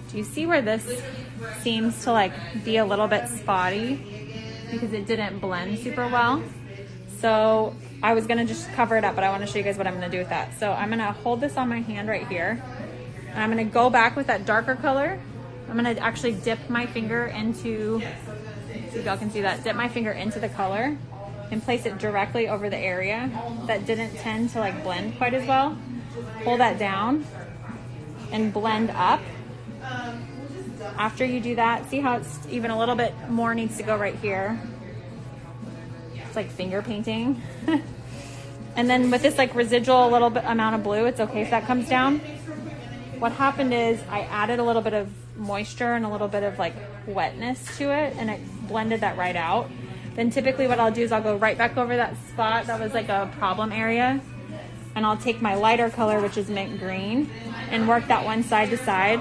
Do you see where this seems to like be a little bit spotty because it didn't blend super well? So I was gonna just cover it up, but I wanna show you guys what I'm gonna do with that. So I'm gonna hold this on my hand right here, and I'm gonna go back with that darker color. I'm gonna actually dip my finger into, so y'all can see that, dip my finger into the color and place it directly over the area that didn't tend to like blend quite as well. Pull that down and blend up. After you do that, see how it's even a little bit more needs to go right here. It's like finger painting. And then with this like residual little bit amount of blue, it's okay if that comes down. What happened is I added a little bit of moisture and a little bit of like wetness to it, and it blended that right out. Then typically what I'll do is I'll go right back over that spot that was like a problem area, and I'll take my lighter color, which is mint green, and work that one side to side